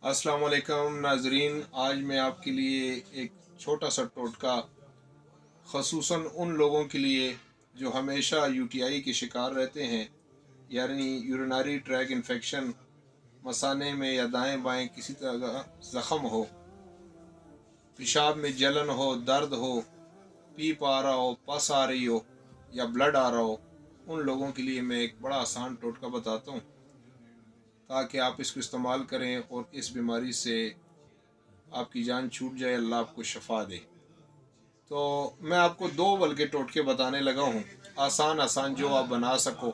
अस्सलाम वालेकुम नाजरीन, आज मैं आपके लिए एक छोटा सा टोटका ख़ुसूसन उन लोगों के लिए जो हमेशा यूटीआई के शिकार रहते हैं, यानी यूरिनरी ट्रैक इन्फेक्शन, मसाने में या दाएं बाएं किसी तरह ज़ख़म हो, पेशाब में जलन हो, दर्द हो, पीप आ रहा हो, पस आ रही हो या ब्लड आ रहा हो, उन लोगों के लिए मैं एक बड़ा आसान टोटका बताता हूँ ताकि आप इसको इस्तेमाल करें और इस बीमारी से आपकी जान छूट जाए, अल्लाह आपको शफा दे। तो मैं आपको दो बल्कि टोटके बताने लगा हूँ, आसान आसान जो आप बना सको।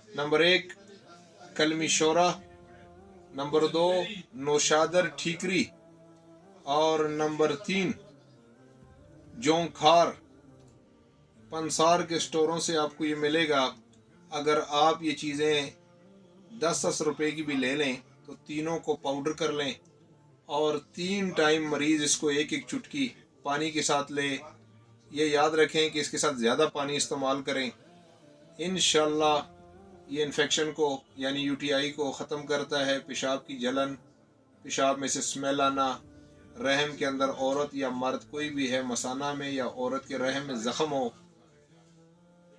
नंबर 1 कलमी शोरा, नंबर 2 नौशादर ठीकरी और नंबर 3 जोंखार। पंसार के स्टोरों से आपको ये मिलेगा। अगर आप ये चीज़ें 10-10 रुपए की भी ले लें तो तीनों को पाउडर कर लें और 3 टाइम मरीज़ इसको एक एक चुटकी पानी के साथ ले। ये याद रखें कि इसके साथ ज़्यादा पानी इस्तेमाल करें। इंशाल्लाह ये इन्फेक्शन को यानी यूटीआई को ख़त्म करता है। पेशाब की जलन, पेशाब में से स्मेल आना, रहम के अंदर औरत या मर्द कोई भी है मसाना में या औरत के रहम में ज़ख़म हो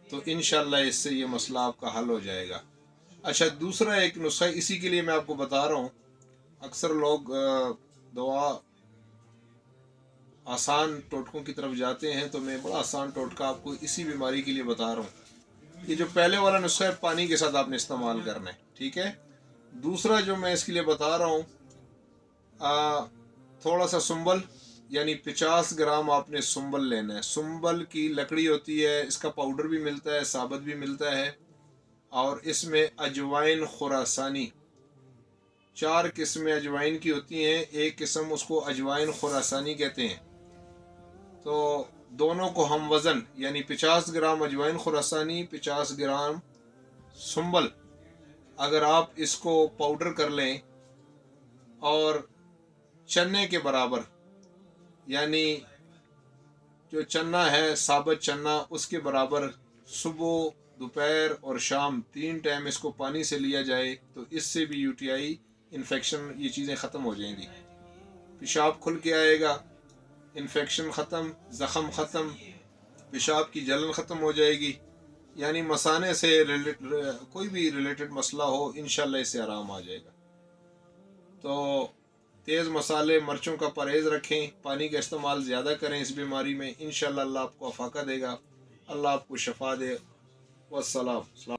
तो इंशाल्लाह इससे ये मसला आपका हल हो जाएगा। अच्छा, दूसरा एक नुस्खा इसी के लिए मैं आपको बता रहा हूँ। अक्सर लोग दवा आसान टोटकों की तरफ जाते हैं, तो मैं बड़ा आसान टोटका आपको इसी बीमारी के लिए बता रहा हूँ। ये जो पहले वाला नुस्खा है पानी के साथ आपने इस्तेमाल करना है, ठीक है। दूसरा जो मैं इसके लिए बता रहा हूँ, थोड़ा सा सुंबल यानी 50 ग्राम आपने सुंबल लेना है। सुंबल की लकड़ी होती है, इसका पाउडर भी मिलता है, साबुत भी मिलता है। और इसमें अजवाइन खुरासानी, 4 किस्में अजवाइन की होती हैं, एक किस्म उसको अजवाइन खुरासानी कहते हैं। तो दोनों को हम वज़न यानी 50 ग्राम अजवाइन खुरासानी, 50 ग्राम सुंबल, अगर आप इसको पाउडर कर लें और चने के बराबर, यानी जो चना है साबुत चना उसके बराबर सुबह, दोपहर और शाम 3 टाइम इसको पानी से लिया जाए तो इससे भी यूटीआई इन्फेक्शन ये चीज़ें ख़त्म हो जाएंगी। पेशाब खुल के आएगा, इन्फेक्शन ख़त्म, ज़ख़म ख़त्म, पेशाब की जलन ख़त्म हो जाएगी। यानी मसाने से कोई भी रिलेटेड मसला हो, इंशाल्लाह इससे आराम आ जाएगा। तो तेज़ मसाले, मिर्चों का परहेज़ रखें, पानी का इस्तेमाल ज़्यादा करें इस बीमारी में। इंशाल्लाह अल्लाह आपको अफाका देगा, अल्लाह आपको शफा दे। वस्सलाम।